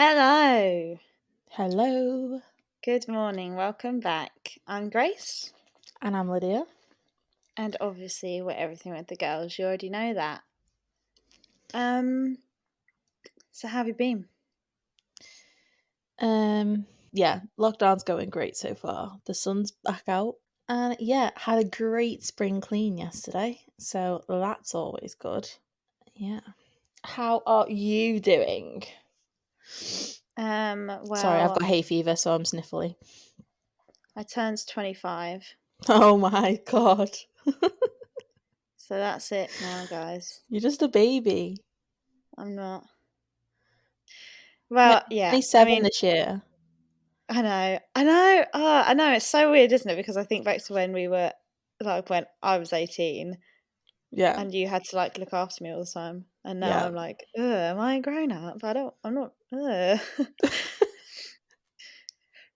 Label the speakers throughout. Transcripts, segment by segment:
Speaker 1: Hello.
Speaker 2: Hello.
Speaker 1: Good morning. Welcome back. I'm Grace.
Speaker 2: And I'm Lydia.
Speaker 1: And obviously we're everything with the girls. You already know that. So how have you been?
Speaker 2: Yeah, lockdown's going great so far. The sun's back out. And yeah, had a great spring clean yesterday. So that's always good. Yeah. How are you doing? Sorry, I've
Speaker 1: Well,
Speaker 2: got hay fever, so I'm sniffly.
Speaker 1: I turned 25.
Speaker 2: Oh my god.
Speaker 1: So that's it now, guys.
Speaker 2: You're just a baby.
Speaker 1: I'm not.
Speaker 2: You're
Speaker 1: Well, yeah. I
Speaker 2: 27
Speaker 1: mean,
Speaker 2: this year.
Speaker 1: I know. I know. It's so weird, isn't it? Because I think back to when we were, like, when I was 18
Speaker 2: Yeah.
Speaker 1: and you had to, like, look after me all the time. And now
Speaker 2: Yeah.
Speaker 1: I'm like, am I a grown up? I'm not,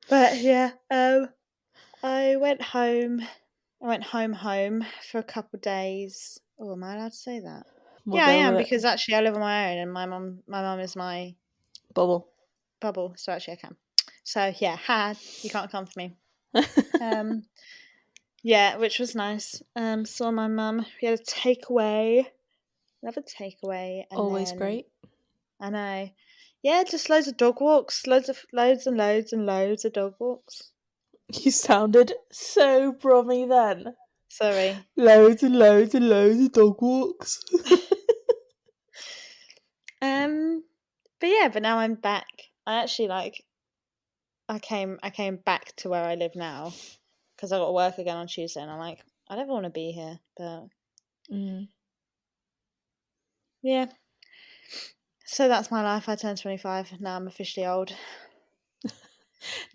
Speaker 1: But yeah, I went home. I went home for a couple of days. Oh, am I allowed to say that?
Speaker 2: We'll
Speaker 1: Yeah, I
Speaker 2: go
Speaker 1: am
Speaker 2: with it.
Speaker 1: because actually I live on my own, and my mum is my
Speaker 2: Bubble.
Speaker 1: bubble, so actually I can. So yeah, you can't come for me. Yeah, which was nice. Saw my mum. We had a takeaway. Love a takeaway, and
Speaker 2: Always
Speaker 1: then
Speaker 2: great.
Speaker 1: I know, yeah, just loads of dog walks, loads and loads and loads of dog walks.
Speaker 2: You sounded so brummy then.
Speaker 1: Sorry.
Speaker 2: Loads and loads and loads of dog walks.
Speaker 1: But now I'm back. I actually I came back to where I live now because I got to work again on Tuesday, and I'm like, I don't want to be here, but yeah. So that's my life. I turned 25. Now I'm officially old.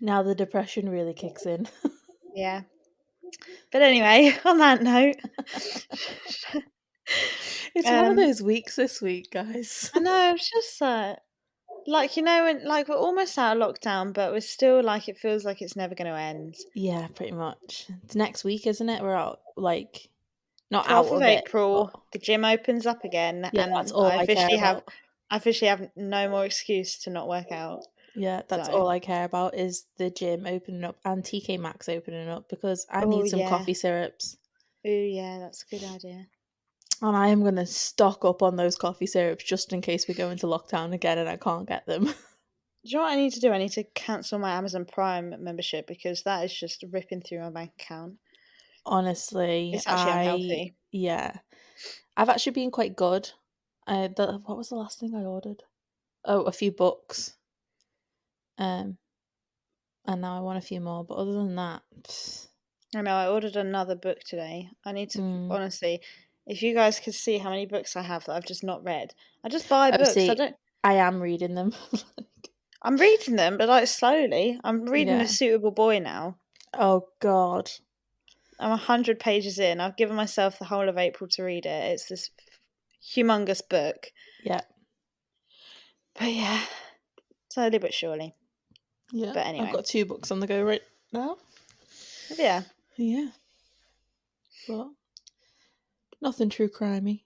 Speaker 2: Now the depression really kicks in.
Speaker 1: Yeah. But anyway, on that note,
Speaker 2: It's one of those weeks this week, guys.
Speaker 1: I know it's just like when we're almost out of lockdown, but we're still it feels like it's never going to end.
Speaker 2: Yeah, pretty much. It's next week, isn't it? We're out, not out
Speaker 1: 12th of
Speaker 2: of it, but
Speaker 1: April, the gym opens up again,
Speaker 2: yeah, that's
Speaker 1: and
Speaker 2: all I care about.
Speaker 1: I officially have no more excuse to not work out.
Speaker 2: Yeah, that's
Speaker 1: So,
Speaker 2: all I care about is the gym opening up and TK Maxx opening up because I
Speaker 1: oh
Speaker 2: need some
Speaker 1: yeah,
Speaker 2: coffee syrups.
Speaker 1: oh yeah, that's a good idea.
Speaker 2: And I am going to stock up on those coffee syrups just in case we go into lockdown again and I can't get them.
Speaker 1: Do you know what I need to do? I need to cancel my Amazon Prime membership because that is just ripping through my bank account.
Speaker 2: Honestly,
Speaker 1: It's actually unhealthy.
Speaker 2: yeah. I've actually been quite good. What was the last thing I ordered? Oh, a few books. And now I want a few more. But other than that,
Speaker 1: I know I ordered another book today. I need to
Speaker 2: mm.
Speaker 1: honestly, if you guys could see how many books I have that I've just not read. I just buy
Speaker 2: Oh,
Speaker 1: books.
Speaker 2: see, I am reading them.
Speaker 1: I'm reading them, but slowly. I'm reading A
Speaker 2: Yeah.
Speaker 1: Suitable Boy now.
Speaker 2: Oh God.
Speaker 1: I'm 100 pages in. I've given myself the whole of April to read it. It's this humongous book.
Speaker 2: Yeah.
Speaker 1: But yeah, slowly but surely.
Speaker 2: Yeah.
Speaker 1: But
Speaker 2: I've
Speaker 1: anyway,
Speaker 2: got 2 books on the go right now.
Speaker 1: yeah.
Speaker 2: Yeah. But nothing true crimey.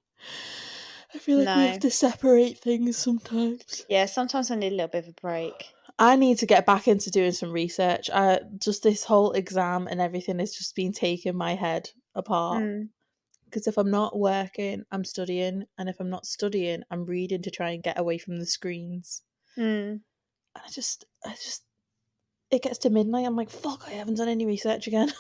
Speaker 2: I feel like we have
Speaker 1: No.
Speaker 2: to separate things sometimes.
Speaker 1: Yeah, sometimes I need a little bit of a break.
Speaker 2: I need to get back into doing some research. Just this whole exam and everything has just been taking my head apart.
Speaker 1: Mm.
Speaker 2: Because if I'm not working, I'm studying, and if I'm not studying, I'm reading to try and get away from the screens.
Speaker 1: Mm.
Speaker 2: And it gets to midnight. I'm like, fuck, I haven't done any research again.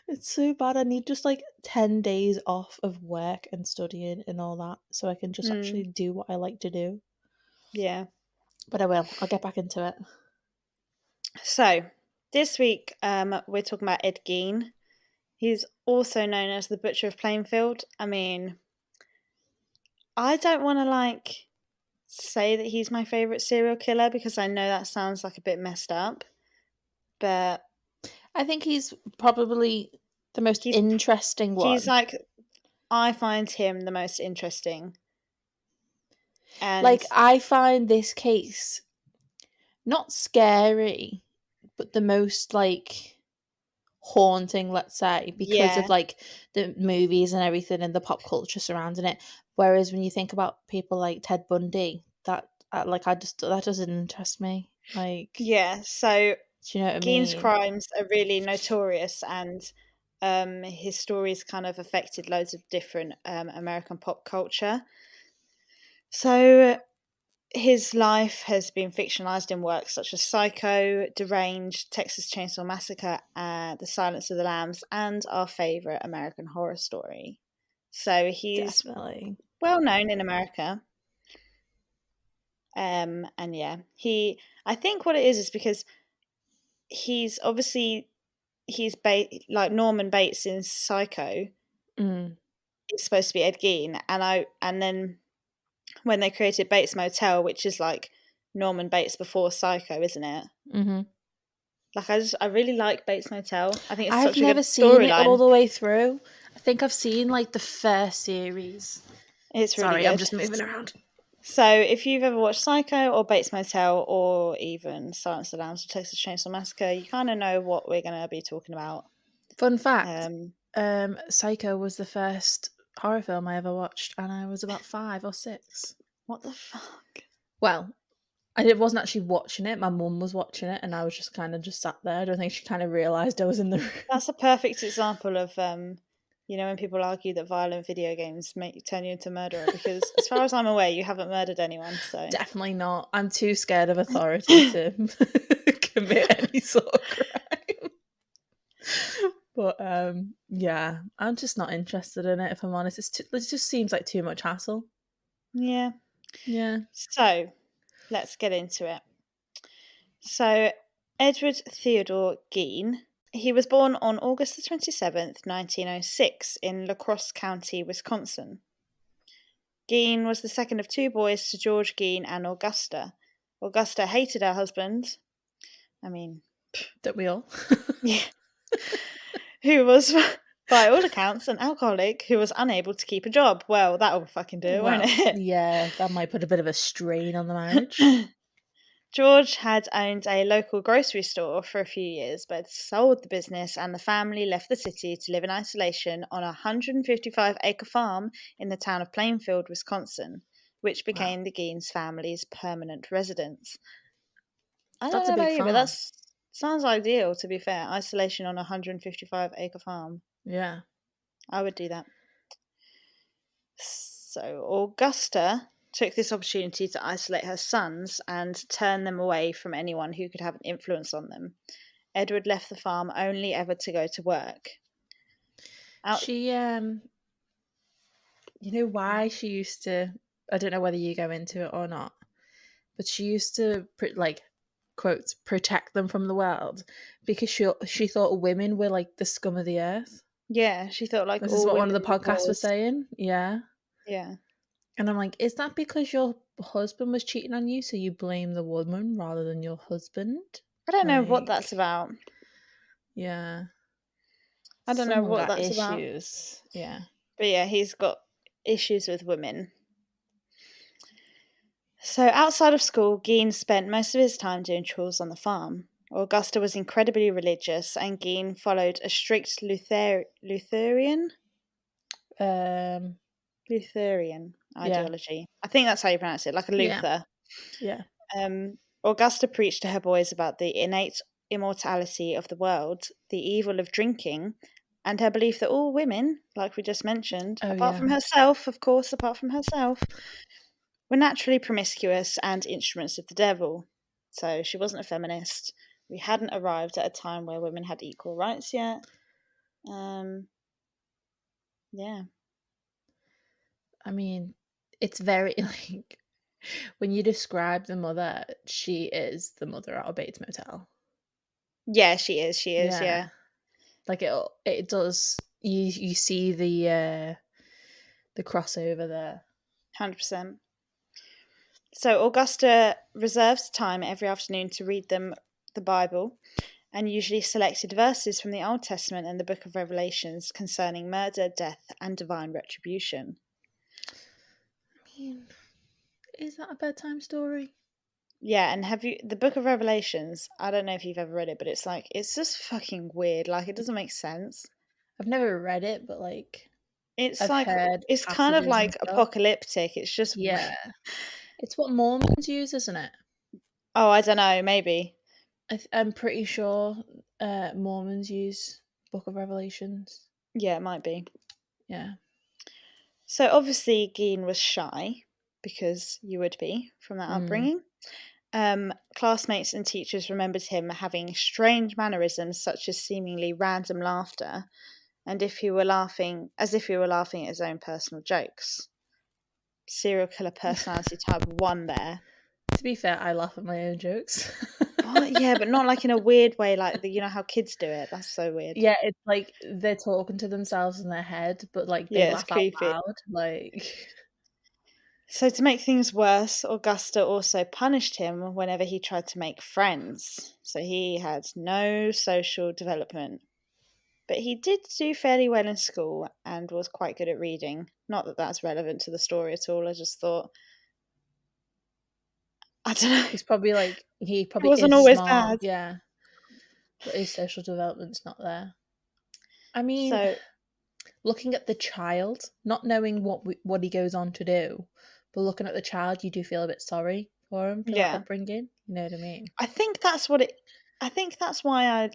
Speaker 2: It's so bad. I need just 10 days off of work and studying and all that so I can just actually
Speaker 1: Mm.
Speaker 2: do what I like to do.
Speaker 1: Yeah.
Speaker 2: But I will. I'll get back into it.
Speaker 1: So, this week we're talking about Ed Gein. He's also known as the Butcher of Plainfield. I mean, I don't want to say that he's my favourite serial killer because I know that sounds a bit messed up. But
Speaker 2: I think he's probably the most
Speaker 1: he's
Speaker 2: interesting
Speaker 1: he's
Speaker 2: one.
Speaker 1: I find him the most interesting. And
Speaker 2: I find this case not scary, but the most haunting, let's say, because of
Speaker 1: yeah,
Speaker 2: the movies and everything and the pop culture surrounding it. Whereas when you think about people like Ted Bundy, that like I just that doesn't interest me. Like,
Speaker 1: Yeah, so
Speaker 2: do you know what I
Speaker 1: Gein's
Speaker 2: mean?
Speaker 1: crimes are really notorious, and his stories kind of affected loads of different American pop culture. So his life has been fictionalized in works such as Psycho, Deranged, Texas Chainsaw Massacre, The Silence of the Lambs, and our favorite American Horror Story. So he's
Speaker 2: Definitely.
Speaker 1: well known in America. And yeah, I think what it is because he's obviously like Norman Bates in Psycho.
Speaker 2: Mm.
Speaker 1: It's supposed to be Ed Gein, and then when they created Bates Motel, which is like Norman Bates before Psycho, isn't it?
Speaker 2: Mm-hmm.
Speaker 1: Like I really like Bates Motel. I think it's
Speaker 2: I've
Speaker 1: such a good
Speaker 2: never seen it all
Speaker 1: storyline.
Speaker 2: the way through. I think I've seen like the first series.
Speaker 1: It's really
Speaker 2: Sorry, I'm
Speaker 1: good.
Speaker 2: just moving around.
Speaker 1: So if you've ever watched Psycho or Bates Motel or even Silence of the Lambs or Texas Chainsaw Massacre, you kind of know what we're going to be talking about.
Speaker 2: Fun fact,
Speaker 1: Um,
Speaker 2: Psycho was the first horror film I ever watched, and I was about 5 or 6.
Speaker 1: what the fuck?
Speaker 2: Well, wasn't actually watching it. My mum was watching it, and I was just kind of just sat there. I don't think she kind of realised I was in the room.
Speaker 1: That's a perfect example of when people argue that violent video games turn you into a murderer, because as far as I'm aware, you haven't murdered anyone. So
Speaker 2: Definitely not. I'm too scared of authority to commit any sort of crime. But yeah, I'm just not interested in it. If I'm honest, it just seems like too much hassle.
Speaker 1: yeah.
Speaker 2: Yeah.
Speaker 1: So let's get into it. So Edward Theodore Gein. He was born on August the 27th, 1906, in La Crosse County, Wisconsin. Gein was the second of two boys to George Gein and Augusta. Augusta hated her husband. I mean,
Speaker 2: Don't we all?
Speaker 1: yeah. Who was, by all accounts, an alcoholic who was unable to keep a job. Well, that'll fucking do, won't
Speaker 2: Well,
Speaker 1: it?
Speaker 2: yeah, that might put a bit of a strain on the marriage.
Speaker 1: George had owned a local grocery store for a few years, but sold the business, and the family left the city to live in isolation on a 155-acre farm in the town of Plainfield, Wisconsin, which
Speaker 2: Wow,
Speaker 1: became the Geins family's permanent residence. I don't
Speaker 2: that's a
Speaker 1: know
Speaker 2: big
Speaker 1: about you, but
Speaker 2: farm.
Speaker 1: that sounds ideal, to be fair. Isolation on a 155-acre farm.
Speaker 2: Yeah.
Speaker 1: I would do that. So Augusta took this opportunity to isolate her sons and turn them away from anyone who could have an influence on them. Edward left the farm only ever to go to work. Out,
Speaker 2: She you know why she used to, I don't know whether you go into it or not, but she used to like quotes protect them from the world because she thought women were like the scum of the earth.
Speaker 1: yeah, she thought like
Speaker 2: This is
Speaker 1: all
Speaker 2: what one of
Speaker 1: women
Speaker 2: the
Speaker 1: were
Speaker 2: podcasts was
Speaker 1: whores.
Speaker 2: saying. Yeah.
Speaker 1: Yeah,
Speaker 2: And I'm like, is that because your husband was cheating on you, so you blame the woman rather than your husband?
Speaker 1: I don't know what that's
Speaker 2: Like,
Speaker 1: about.
Speaker 2: yeah.
Speaker 1: I don't know
Speaker 2: Someone
Speaker 1: what
Speaker 2: got
Speaker 1: that's about.
Speaker 2: issues. Yeah.
Speaker 1: But yeah, he's got issues with women. So outside of school, Gein spent most of his time doing chores on the farm. Augusta was incredibly religious, and Gein followed a strict
Speaker 2: Um,
Speaker 1: Lutheran
Speaker 2: yeah.
Speaker 1: ideology. I think that's how you pronounce it, like a
Speaker 2: Yeah.
Speaker 1: Luther.
Speaker 2: Yeah.
Speaker 1: Augusta preached to her boys about the innate immortality of the world, the evil of drinking, and her belief that all women, like we just mentioned,
Speaker 2: Oh
Speaker 1: apart
Speaker 2: yeah.
Speaker 1: from herself, of course, apart from herself, were naturally promiscuous and instruments of the devil. So she wasn't a feminist. We hadn't arrived at a time where women had equal rights yet. Um, yeah.
Speaker 2: I mean, it's very like when you describe the mother, she is the mother out of Bates Motel.
Speaker 1: Yeah, she is. She is.
Speaker 2: Yeah.
Speaker 1: Yeah.
Speaker 2: Like it does you see the crossover there.
Speaker 1: 100%. So Augusta reserves time every afternoon to read them the Bible, and usually selected verses from the Old Testament and the book of Revelations concerning murder, death, and divine retribution.
Speaker 2: I mean, is that a bedtime story?
Speaker 1: Yeah, and have you the book of Revelations? I don't know if you've ever read it, but it's just fucking weird. Like it doesn't make sense.
Speaker 2: I've never read it, but like
Speaker 1: It's
Speaker 2: I've
Speaker 1: like
Speaker 2: heard
Speaker 1: it's kind of
Speaker 2: passages and
Speaker 1: like
Speaker 2: stuff.
Speaker 1: apocalyptic. It's just
Speaker 2: Yeah. It's what Mormons use, isn't it?
Speaker 1: Oh, I don't know, maybe.
Speaker 2: I'm pretty sure Mormons use Book of Revelations.
Speaker 1: Yeah, it might be.
Speaker 2: Yeah.
Speaker 1: So obviously, Gein was shy, because you would be from that
Speaker 2: Mm.
Speaker 1: upbringing. Classmates and teachers remembered him having strange mannerisms, such as seemingly random laughter, and as if he were laughing at his own personal jokes. Serial killer personality type 1 there.
Speaker 2: To be fair, I laugh at my own jokes.
Speaker 1: What? Yeah, but not like in a weird way, like you know how kids do it. That's so weird.
Speaker 2: Yeah, it's like they're talking to themselves in their head, but like they
Speaker 1: Yeah, it's
Speaker 2: laugh out
Speaker 1: creepy.
Speaker 2: loud. Like,
Speaker 1: So to make things worse, Augusta also punished him whenever he tried to make friends. So he had no social development. But he did do fairly well in school and was quite good at reading. Not that that's relevant to the story at all. I just thought, I don't know.
Speaker 2: he
Speaker 1: He
Speaker 2: probably
Speaker 1: wasn't
Speaker 2: is
Speaker 1: always
Speaker 2: smart,
Speaker 1: bad.
Speaker 2: yeah, but his social development's not there. I mean,
Speaker 1: So
Speaker 2: looking at the child, not knowing what he goes on to do, but looking at the child, you do feel a bit sorry for him for that
Speaker 1: yeah,
Speaker 2: upbringing. You know what I mean?
Speaker 1: I think that's what it. I think that's why I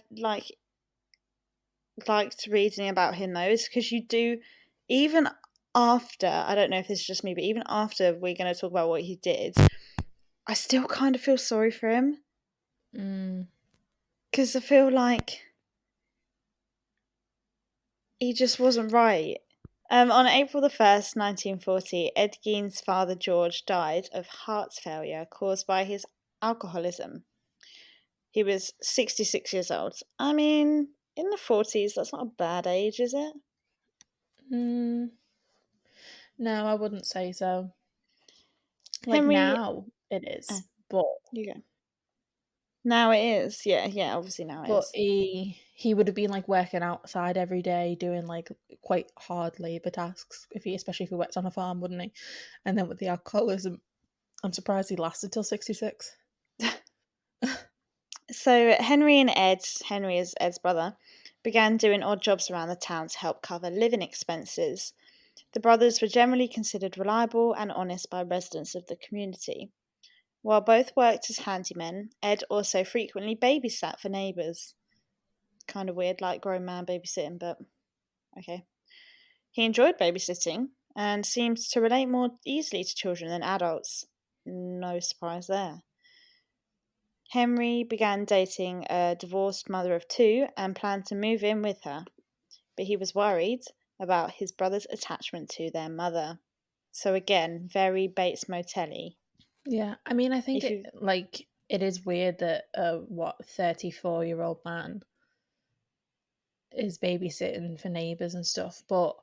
Speaker 1: liked reading about him though, is because you do, even after, I don't know if this is just me, but even after we're going to talk about what he did, I still kind of feel sorry for him
Speaker 2: Mm,
Speaker 1: because I feel like he just wasn't right. On April the 1st, 1940, Ed Gein's father George died of heart failure caused by his alcoholism. He was 66 years old. I mean, in the 40s, that's not a bad age, is it?
Speaker 2: mm, no, I wouldn't say so. Like
Speaker 1: Henry.
Speaker 2: now, it
Speaker 1: Oh,
Speaker 2: is, but
Speaker 1: you go. Now it is. Yeah, yeah, obviously now it
Speaker 2: but
Speaker 1: is.
Speaker 2: he would have been like working outside every day, doing like quite hard labor tasks. Especially if he worked on a farm, wouldn't he? And then with the alcoholism, I'm surprised he lasted till 66.
Speaker 1: So Henry is Ed's brother, began doing odd jobs around the town to help cover living expenses. The brothers were generally considered reliable and honest by residents of the community. While both worked as handymen, Ed also frequently babysat for neighbours. Kind of weird, like grown man babysitting, but okay. He enjoyed babysitting and seemed to relate more easily to children than adults. No surprise there. Henry began dating a divorced mother of two and planned to move in with her, but he was worried about his brother's attachment to their mother. So again, very Bates Motel-y.
Speaker 2: Yeah, I mean, I think
Speaker 1: If you,
Speaker 2: it is weird that a 34-year-old man is babysitting for neighbors and stuff, but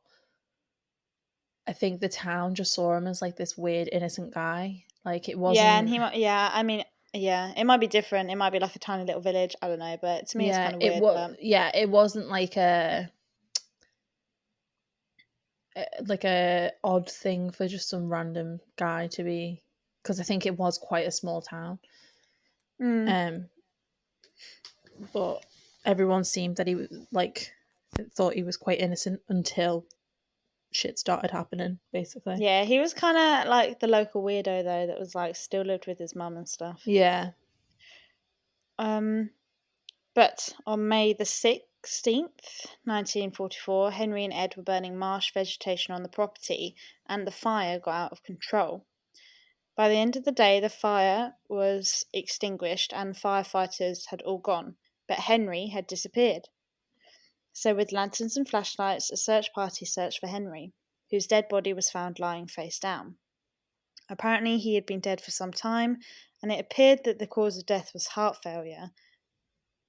Speaker 2: I think the town just saw him as like this weird innocent guy. Like it
Speaker 1: yeah, and
Speaker 2: wasn't.
Speaker 1: he might, yeah, I mean, yeah, it might be different. It might be like a tiny little village. I don't know, but to me, it's
Speaker 2: Yeah,
Speaker 1: kind of weird. But
Speaker 2: it wasn't like a odd thing for just some random guy to be, because I think it was quite a small town.
Speaker 1: mm,
Speaker 2: Um, but everyone seemed that he was like thought he was quite innocent until shit started happening, basically.
Speaker 1: yeah, he was kind of like the local weirdo though, that was like still lived with his mum and stuff.
Speaker 2: Yeah.
Speaker 1: Um, but on May the 16th, 1944, Henry and Ed were burning marsh vegetation on the property, and the fire got out of control. By the end of the day, the fire was extinguished and firefighters had all gone, but Henry had disappeared. So, with lanterns and flashlights, a search party searched for Henry, whose dead body was found lying face down. Apparently, he had been dead for some time, and it appeared that the cause of death was heart failure.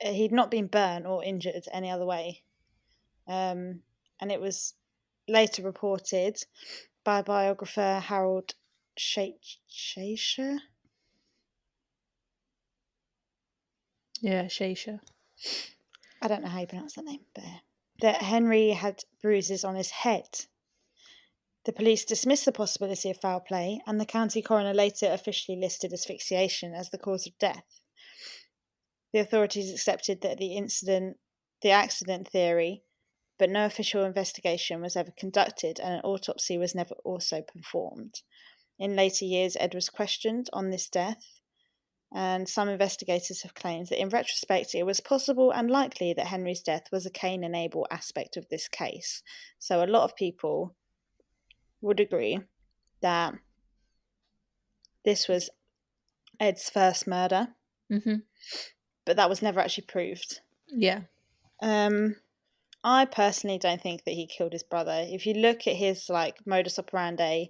Speaker 1: He'd not been burnt or injured any other way. And it was later reported by biographer Harold Shaysher.
Speaker 2: Yeah, Shaysha.
Speaker 1: I don't know how you pronounce that name, but that Henry had bruises on his head. The police dismissed the possibility of foul play, and the county coroner later officially listed asphyxiation as the cause of death. The authorities accepted that the accident theory, but no official investigation was ever conducted, and an autopsy was never also performed. In later years, Ed was questioned on this death, and some investigators have claimed that in retrospect it was possible and likely that Henry's death was a Cain and Abel aspect of this case. So a lot of people would agree that this was Ed's first murder,
Speaker 2: Mm-hmm.
Speaker 1: but that was never actually proved.
Speaker 2: Yeah.
Speaker 1: I personally don't think that he killed his brother. If you look at his like modus operandi,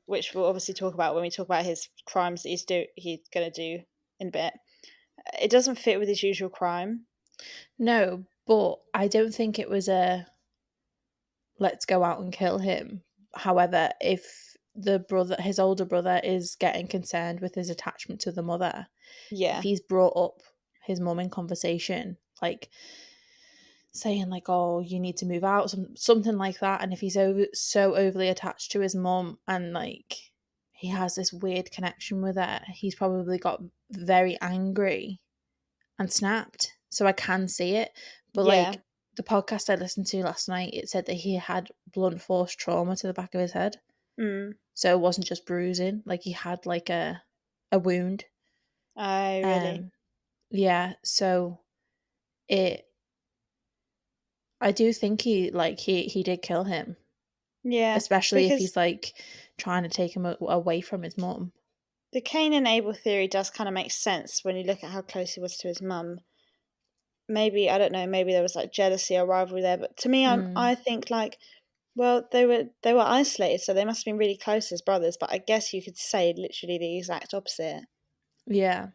Speaker 1: which we'll obviously talk about when we talk about his crimes that he's going to do in a bit, it doesn't fit with his usual crime.
Speaker 2: No, but I don't think it was a let's go out and kill him. However, if his older brother, is getting concerned with his attachment to the mother, if
Speaker 1: Yeah,
Speaker 2: he's brought up his mum in conversation, like saying like, "Oh, you need to move out," something like that, and if he's so overly attached to his mum and like he has this weird connection with her, he's probably got very angry and snapped. So I can see it, but
Speaker 1: yeah,
Speaker 2: like the podcast I listened to last night, it said that he had blunt force trauma to the back of his head.
Speaker 1: mm.
Speaker 2: So it wasn't just bruising, like he had like a wound.
Speaker 1: Oh, really?
Speaker 2: Yeah, so it I do think he did kill him,
Speaker 1: Yeah,
Speaker 2: especially if
Speaker 1: because
Speaker 2: he's like trying to take him away from his mum.
Speaker 1: the Cain and Abel theory does kind of make sense when you look at how close he was to his mum. Maybe I don't know. Maybe there was like jealousy or rivalry there, but to me,
Speaker 2: Mm,
Speaker 1: I think like, well, they were isolated, so they must have been really close as brothers. But I guess you could say literally the exact opposite.
Speaker 2: yeah,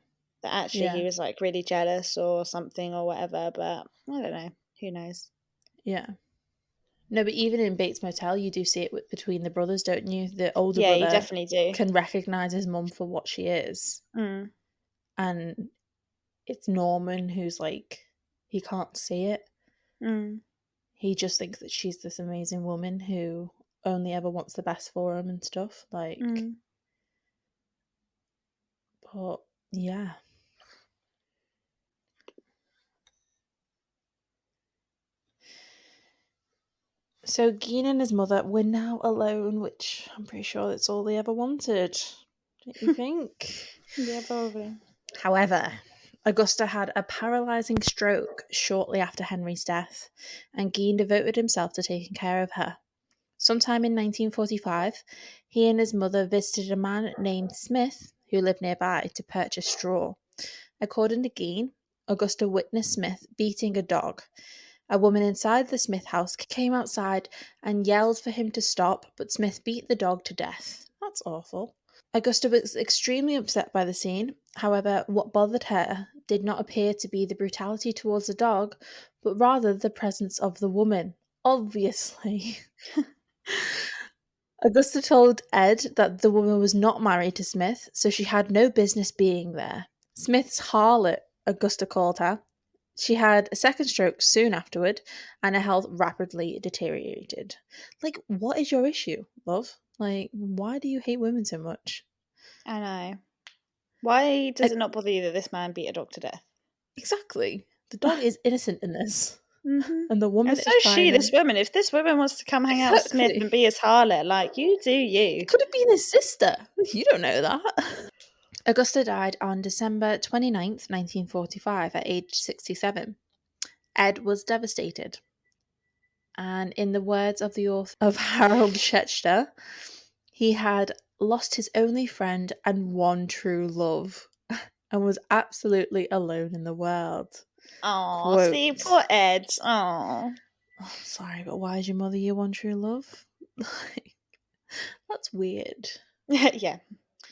Speaker 1: That actually he
Speaker 2: yeah,
Speaker 1: was like really jealous or something or whatever. But I don't know. Who knows?
Speaker 2: yeah. No, but even in Bates Motel, you do see it between the brothers, don't you? The older
Speaker 1: Yeah, you
Speaker 2: brother
Speaker 1: definitely do.
Speaker 2: can recognize his mum for what she is,
Speaker 1: Mm,
Speaker 2: and it's Norman who's like, he can't see it.
Speaker 1: mm,
Speaker 2: He just thinks that she's this amazing woman who only ever wants the best for him and stuff. Like,
Speaker 1: mm.
Speaker 2: but yeah. So Gein and his mother were now alone, which I'm pretty sure that's all they ever wanted. Don't you think?
Speaker 1: Yeah, probably.
Speaker 2: However, Augusta had a paralysing stroke shortly after Henry's death, and Gein devoted himself to taking care of her. Sometime in 1945, he and his mother visited a man named Smith who lived nearby to purchase straw. According to Gein, Augusta witnessed Smith beating a dog. A woman inside the Smith house came outside and yelled for him to stop, but Smith beat the dog to death. That's awful. Augusta was extremely upset by the scene. However, what bothered her did not appear to be the brutality towards the dog, but rather the presence of the woman. Obviously. Augusta told Ed that the woman was not married to Smith, so she had no business being there. Smith's harlot, Augusta called her. She had a second stroke soon afterward, and her health rapidly deteriorated. Like, what is your issue, love? Like, why do you hate women so much?
Speaker 1: I know. Why
Speaker 2: I,
Speaker 1: does it not bother you that this man beat a dog to death?
Speaker 2: exactly. The dog is innocent in this,
Speaker 1: Hmm.
Speaker 2: and the
Speaker 1: And
Speaker 2: woman
Speaker 1: so
Speaker 2: is
Speaker 1: is
Speaker 2: trying
Speaker 1: she,
Speaker 2: to.
Speaker 1: this woman. If this woman wants to come hang out with Smith and
Speaker 2: Exactly.
Speaker 1: be his harlot, like, you do
Speaker 2: It
Speaker 1: you.
Speaker 2: could have been his sister. You don't know that. Augusta died on December 29th, 1945, at age 67. Ed was devastated. And in the words of the author of Harold Schechter, he had lost his only friend and one true love and was absolutely alone in the world.
Speaker 1: Oh, see,
Speaker 2: Quote,
Speaker 1: poor Ed. Oh.
Speaker 2: oh, I'm sorry, but why is your mother your one true love? Like, that's weird.
Speaker 1: Yeah,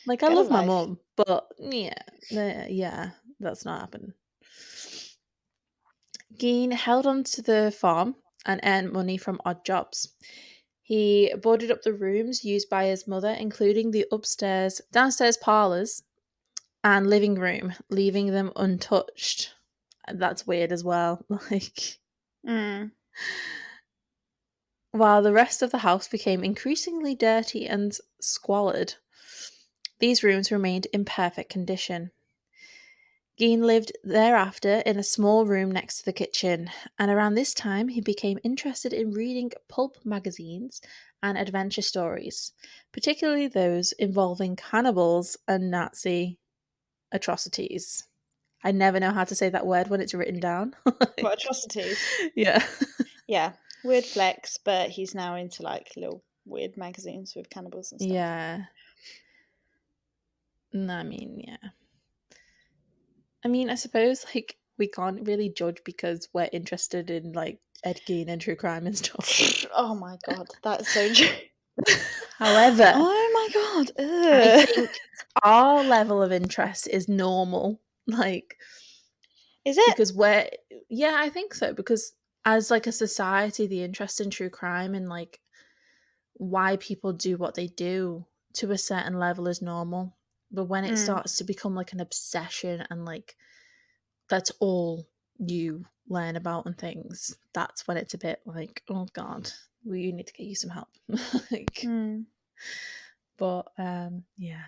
Speaker 2: Like, I
Speaker 1: get a
Speaker 2: love my
Speaker 1: life.
Speaker 2: mum, but yeah, that's not happening. Gein held on to the farm and earned money from odd jobs. He boarded up the rooms used by his mother, including the downstairs parlours, and living room, leaving them untouched. That's weird as well. Like,
Speaker 1: Mm.
Speaker 2: while the rest of the house became increasingly dirty and squalid, these rooms remained in perfect condition. Gein lived thereafter in a small room next to the kitchen, and around this time he became interested in reading pulp magazines and adventure stories, particularly those involving cannibals and Nazi atrocities. I never know how to say that word when it's written down.
Speaker 1: What,
Speaker 2: Like,
Speaker 1: atrocities?
Speaker 2: yeah.
Speaker 1: Yeah, weird flex, but he's now into like little weird magazines with cannibals and stuff.
Speaker 2: Yeah. I mean, yeah. I mean, I suppose like we can't really judge because we're interested in like Ed Gein and true crime and stuff.
Speaker 1: Oh my god, that's so true.
Speaker 2: However,
Speaker 1: Oh my god.
Speaker 2: I
Speaker 1: Ugh.
Speaker 2: think our level of interest is normal. Like,
Speaker 1: Is it?
Speaker 2: because we're, yeah, I think so. Because as like a society, the interest in true crime and like why people do what they do to a certain level is normal. But when it
Speaker 1: Mm,
Speaker 2: starts to become like an obsession and like that's all you learn about and things, that's when it's a bit like, oh God, we need to get you some help. Like,
Speaker 1: mm.
Speaker 2: but yeah.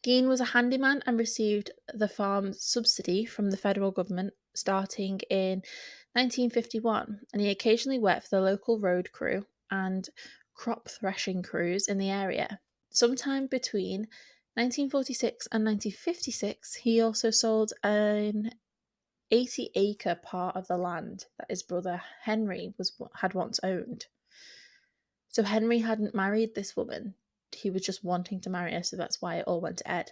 Speaker 2: Gein was a handyman and received the farm's subsidy from the federal government starting in 1951, and he occasionally worked for the local road crew and crop threshing crews in the area. Sometime between 1946 and 1956, he also sold an 80-acre part of the land that his brother Henry had once owned. So Henry hadn't married this woman. He was just wanting to marry her, so that's why it all went to Ed.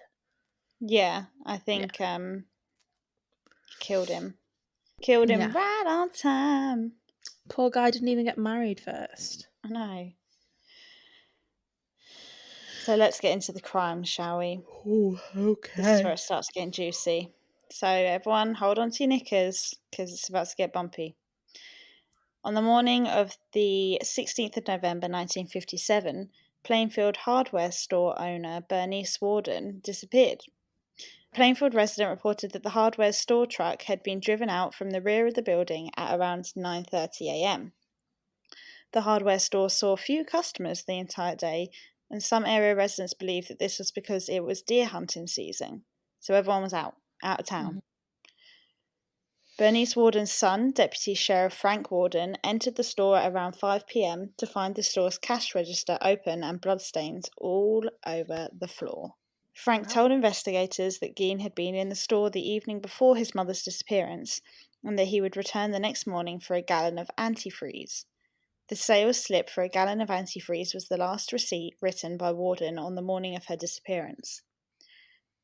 Speaker 1: Yeah, I
Speaker 2: Yeah.
Speaker 1: think he killed him. Killed him
Speaker 2: Yeah.
Speaker 1: right on time.
Speaker 2: Poor guy didn't even get married first.
Speaker 1: I know. So let's get into the crime, shall we?
Speaker 2: Oh,
Speaker 1: This is where
Speaker 2: okay.
Speaker 1: it starts getting juicy. So everyone, hold on to your knickers because it's about to get bumpy. On the morning of the 16th of November 1957, Plainfield hardware store owner Bernice Warden disappeared. A Plainfield resident reported that the hardware store truck had been driven out from the rear of the building at around 9:30 a.m. The hardware store saw few customers the entire day, and some area residents believed that this was because it was deer hunting season, so everyone was out of town.
Speaker 2: Mhm.
Speaker 1: Bernice Warden's son, Deputy Sheriff Frank Warden, entered the store at around 5 p.m. to find the store's cash register open and bloodstains all over the floor. Frank
Speaker 2: Wow.
Speaker 1: told investigators that Gein had been in the store the evening before his mother's disappearance and that he would return the next morning for a gallon of antifreeze. The sales slip for a gallon of antifreeze was the last receipt written by Warden on the morning of her disappearance.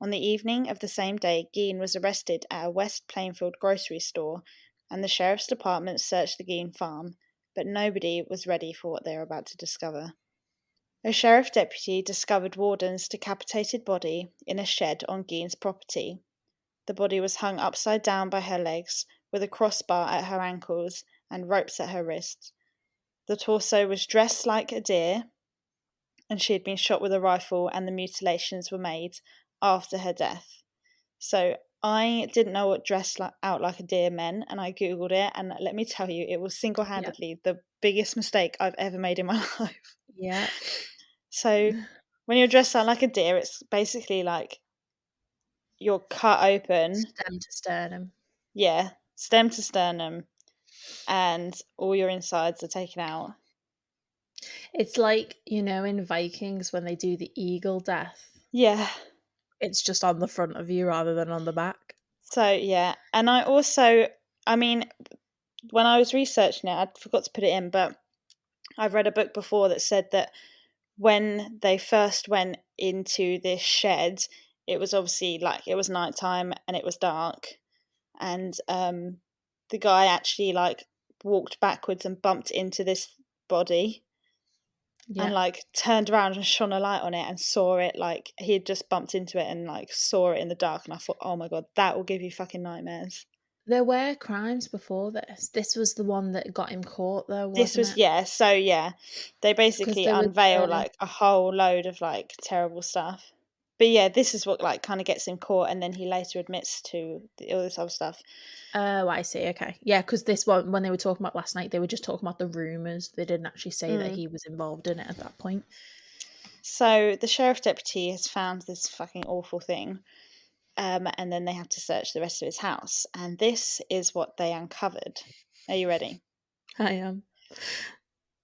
Speaker 1: On the evening of the same day, Gein was arrested at a West Plainfield grocery store, and the sheriff's department searched the Gein farm, but nobody was ready for what they were about to discover. A sheriff deputy discovered Warden's decapitated body in a shed on Gein's property. The body was hung upside down by her legs, with a crossbar at her ankles and ropes at her wrists. The torso was dressed like a deer, and she had been shot with a rifle, and the mutilations were made after her death. So I didn't know what dressed out like a deer meant, and I googled it, and let me tell you, it was
Speaker 2: Yeah.
Speaker 1: single-handedly the biggest mistake I've ever made in my life.
Speaker 2: Yeah.
Speaker 1: So when you're dressed out like a deer, it's basically like you're cut open,
Speaker 2: Stem to sternum.
Speaker 1: yeah, stem to sternum, and all your insides are taken out.
Speaker 2: It's like, in Vikings when they do the eagle death,
Speaker 1: Yeah.
Speaker 2: it's just on the front of you rather than on the back.
Speaker 1: So yeah, and I also, I mean, when I was researching it, I forgot to put it in, but I've read a book before that said that when they first went into this shed, it was obviously like it was nighttime and it was dark, and the guy actually like walked backwards and bumped into this body and
Speaker 2: Yeah.
Speaker 1: like turned around and shone a light on it and saw it, like he had just bumped into it and like saw it in the dark, and I thought, oh my god, that will give you fucking nightmares.
Speaker 2: There were crimes before this. This was the one that got him caught, though,
Speaker 1: This
Speaker 2: wasn't
Speaker 1: was,
Speaker 2: it?
Speaker 1: yeah, so yeah, they
Speaker 2: Because
Speaker 1: basically
Speaker 2: there was
Speaker 1: unveil like a whole load of like terrible stuff. But yeah, this is what like kind of gets him caught, and then he later admits to all this other stuff.
Speaker 2: oh, I see. Okay. Yeah, because this one, when they were talking about last night, they were just talking about the rumors. They didn't actually say that
Speaker 1: Mm.
Speaker 2: he was involved in it at that point.
Speaker 1: So the sheriff deputy has found this fucking awful thing. and then they have to search the rest of his house. And this is what they uncovered. Are you ready?
Speaker 2: I am.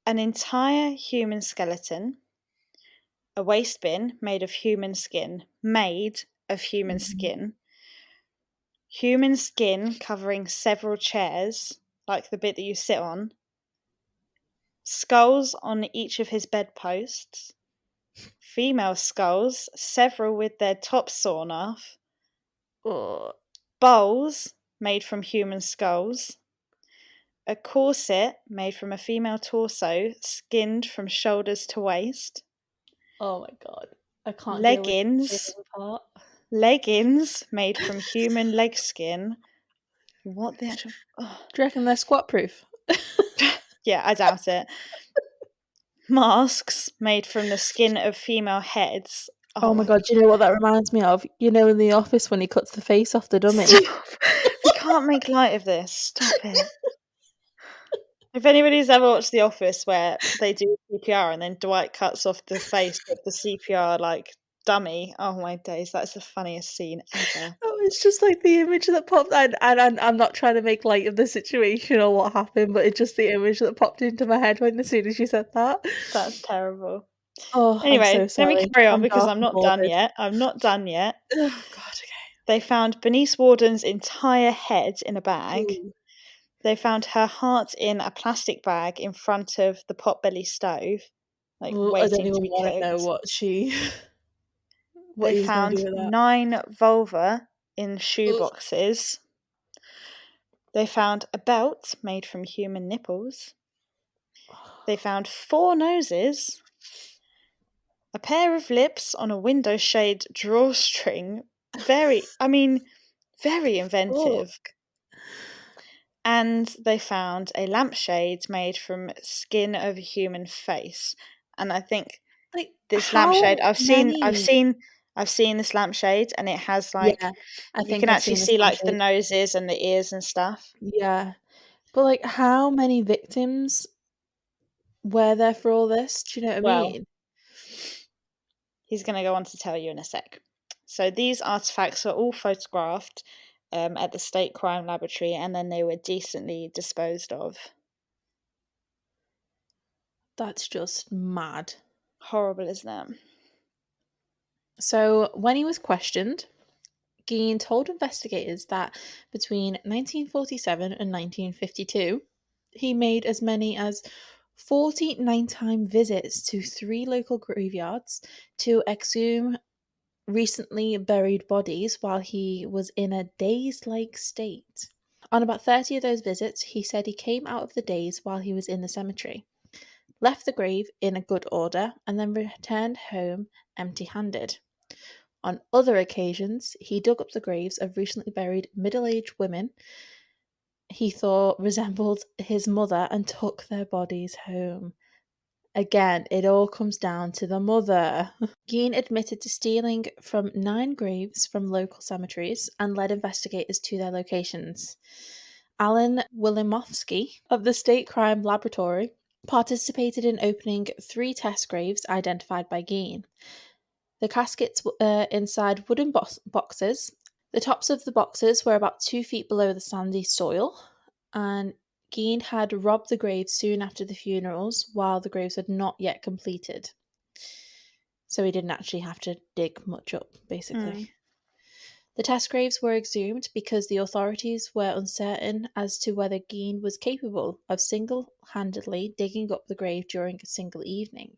Speaker 1: An entire human skeleton, a waste bin made of human skin, human skin covering several chairs, like the bit that you sit on, skulls on each of his bedposts, female skulls, several with their tops sawn off,
Speaker 2: Oh,
Speaker 1: bowls made from human skulls, a corset made from a female torso, skinned from shoulders to waist,
Speaker 2: oh my god. I can't deal with the
Speaker 1: leggings,
Speaker 2: skin part.
Speaker 1: leggings made from human leg skin. What the actual. Oh.
Speaker 2: Do you reckon they're squat proof?
Speaker 1: Yeah, I doubt it. Masks made from the skin of female heads.
Speaker 2: Oh
Speaker 1: Oh
Speaker 2: my
Speaker 1: my
Speaker 2: god, do you know what that reminds me of? You know in The Office when he cuts the face off the dummy?
Speaker 1: Stop. We can't make light of this. Stop it. If anybody's ever watched The Office where they do CPR and then Dwight cuts off the face of the CPR like dummy, oh my days, that's the funniest scene ever.
Speaker 2: Oh, it's just like the image that popped and I'm not trying to make light of the situation or what happened, but it's just the image that popped into my head when as soon as you said that.
Speaker 1: That's terrible.
Speaker 2: Oh, I'm so
Speaker 1: Anyway, let me
Speaker 2: sorry.
Speaker 1: carry on
Speaker 2: I'm
Speaker 1: because
Speaker 2: dark
Speaker 1: I'm
Speaker 2: and
Speaker 1: not done
Speaker 2: morbid.
Speaker 1: yet. I'm not done yet.
Speaker 2: Oh god, okay.
Speaker 1: They found Bernice Warden's entire head in a bag.
Speaker 2: Ooh.
Speaker 1: They found her heart in a plastic bag in front of the potbelly stove, like
Speaker 2: Well, I don't
Speaker 1: waiting to
Speaker 2: even
Speaker 1: be
Speaker 2: wanna know
Speaker 1: cooked.
Speaker 2: what what
Speaker 1: They
Speaker 2: he was gonna do
Speaker 1: found
Speaker 2: with that.
Speaker 1: 9 vulva in
Speaker 2: Ugh.
Speaker 1: shoeboxes. They found a belt made from human nipples. They found 4 noses, a pair of lips on a window shade drawstring. Very inventive.
Speaker 2: Fuck.
Speaker 1: And they found a lampshade made from skin of a human face. And I think
Speaker 2: Like,
Speaker 1: this lampshade,
Speaker 2: how many
Speaker 1: I've seen this lampshade, and it has
Speaker 2: Yeah,
Speaker 1: like
Speaker 2: I
Speaker 1: you
Speaker 2: think
Speaker 1: can
Speaker 2: I've
Speaker 1: actually
Speaker 2: seen this
Speaker 1: see like the
Speaker 2: lampshade.
Speaker 1: noses and the ears and stuff.
Speaker 2: Yeah. But, like, how many victims were there for all this? Do you know what I
Speaker 1: Well,
Speaker 2: mean?
Speaker 1: he's going to go on to tell you in a sec. So these artifacts were all photographed at the State Crime Laboratory, and then they were decently disposed of.
Speaker 2: That's just mad.
Speaker 1: Horrible, isn't it?
Speaker 2: So, when he was questioned, Gein told investigators that between 1947 and 1952, he made as many as 40 nighttime visits to 3 local graveyards to exhume recently buried bodies while he was in a dazed like state. On about 30 of those visits, he said he came out of the daze while he was in the cemetery, left the grave in a good order, and then returned home empty handed. On other occasions, he dug up the graves of recently buried middle aged women he thought resembled his mother and took their bodies home. Again, it all comes down to the mother. Gein admitted to stealing from 9 graves from local cemeteries and led investigators to their locations. Alan Wilimowski of the State Crime Laboratory participated in opening 3 test graves identified by Gein. The caskets were inside wooden boxes. The tops of the boxes were about 2 feet below the sandy soil, and Gein had robbed the graves soon after the funerals while the graves had not yet completed. So he didn't actually have to dig much up, basically. The test graves were exhumed because the authorities were uncertain as to whether Gein was capable of single-handedly digging up the grave during a single evening.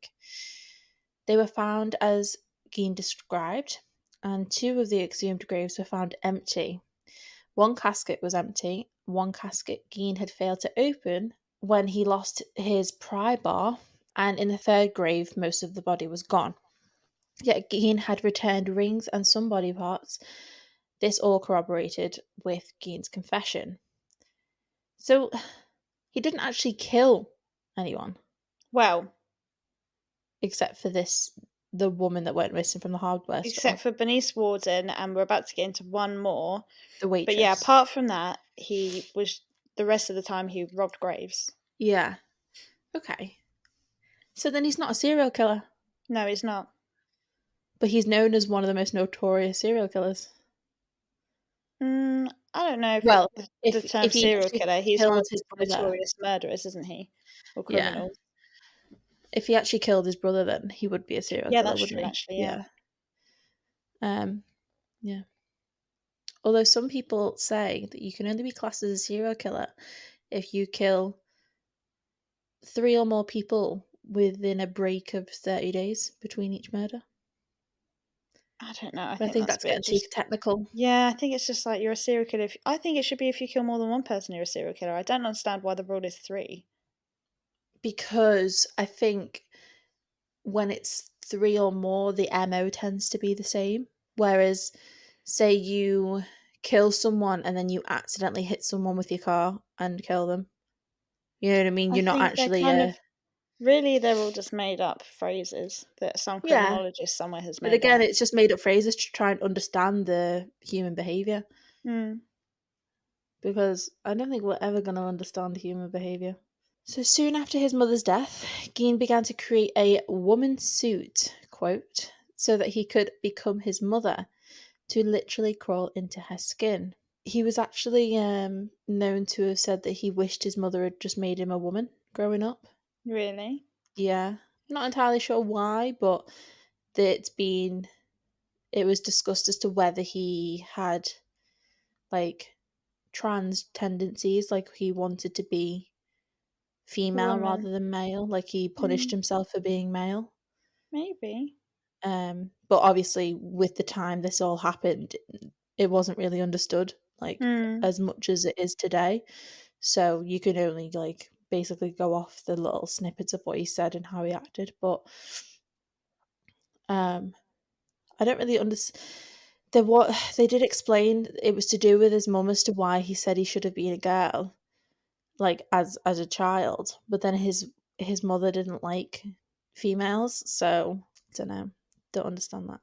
Speaker 2: They were found as Gein described, and 2 of the exhumed graves were found empty. 1 casket was empty, 1 casket Gein had failed to open when he lost his pry bar, and in the 3rd grave most of the body was gone. Yet Gein had returned rings and some body parts. This all corroborated with Gein's confession. So he didn't actually kill anyone.
Speaker 1: Well,
Speaker 2: except for the woman that went missing from the hardware store.
Speaker 1: except for Bernice Warden, and we're about to get into one more.
Speaker 2: The
Speaker 1: But yeah,
Speaker 2: waitress.
Speaker 1: apart from that, he was the rest of the time he robbed graves.
Speaker 2: Yeah. Okay. So then he's not a serial killer.
Speaker 1: No, he's not.
Speaker 2: But he's known as one of the most notorious serial killers.
Speaker 1: I don't know if
Speaker 2: Well,
Speaker 1: the term
Speaker 2: if he
Speaker 1: serial
Speaker 2: actually
Speaker 1: killer. He's one
Speaker 2: killed
Speaker 1: of
Speaker 2: his
Speaker 1: the
Speaker 2: brother,
Speaker 1: notorious murderers, isn't he, or
Speaker 2: yeah,
Speaker 1: criminals?
Speaker 2: if he actually killed his brother, then he would be a serial
Speaker 1: Yeah,
Speaker 2: killer,
Speaker 1: that's
Speaker 2: wouldn't
Speaker 1: true.
Speaker 2: he?
Speaker 1: Actually, yeah.
Speaker 2: Yeah. Um, yeah. Although some people say that you can only be classed as a serial killer if you kill 3 or more people within a break of 30 days between each murder.
Speaker 1: I don't know. I
Speaker 2: But I
Speaker 1: think
Speaker 2: think
Speaker 1: that's a
Speaker 2: that's
Speaker 1: bit
Speaker 2: getting too
Speaker 1: just.
Speaker 2: technical
Speaker 1: Yeah, I think it's just like you're a serial killer. I think it should be if you kill more than one person, you're a serial killer. I don't understand why the rule is three.
Speaker 2: because I think when it's 3 or more, the MO tends to be the same. Whereas, say you kill someone and then you accidentally hit someone with your car and kill them. You know what I mean?
Speaker 1: I
Speaker 2: You're not
Speaker 1: think they're
Speaker 2: actually
Speaker 1: kind
Speaker 2: a.
Speaker 1: of really they're all just made up phrases that some
Speaker 2: Yeah.
Speaker 1: criminologist somewhere has
Speaker 2: But
Speaker 1: made
Speaker 2: again,
Speaker 1: up.
Speaker 2: it's just made up phrases to try and understand the human behavior.
Speaker 1: Hmm.
Speaker 2: Because I don't think we're ever going to understand human behavior. So soon after his mother's death, Gein began to create a woman suit, quote, so that he could become his mother, to literally crawl into her skin. He was actually known to have said that he wished his mother had just made him a woman growing up.
Speaker 1: Really?
Speaker 2: Yeah. Not entirely sure why, but it's been it was discussed as to whether he had like trans tendencies, like he wanted to be
Speaker 1: A
Speaker 2: female
Speaker 1: woman?
Speaker 2: rather than male, like he punished
Speaker 1: Hmm.
Speaker 2: himself for being male.
Speaker 1: Maybe.
Speaker 2: But obviously, with the time this all happened, it wasn't really understood like
Speaker 1: Hmm.
Speaker 2: as much as it is today. So you can only like basically go off the little snippets of what he said and how he acted. But um, I don't really understand. What they did explain it was to do with his mum as to why he said he should have been a girl, like as a child. But then his mother didn't like females, so don't know, don't understand that.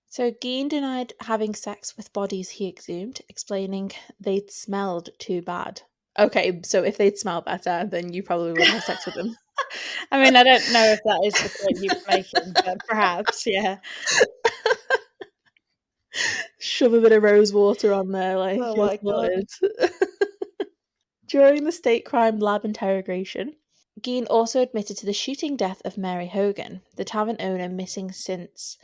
Speaker 2: So Gein denied having sex with bodies he exhumed, explaining they'd smelled too bad. Okay, so if they'd smell better, then you probably wouldn't have sex with them.
Speaker 1: I mean, I don't know if that is the point he was making, but perhaps, yeah.
Speaker 2: Shove a bit of rose water on there, like
Speaker 1: Oh
Speaker 2: you're
Speaker 1: my god.
Speaker 2: sorted. During the state crime lab interrogation, Gein also admitted to the shooting death of Mary Hogan, the tavern owner missing since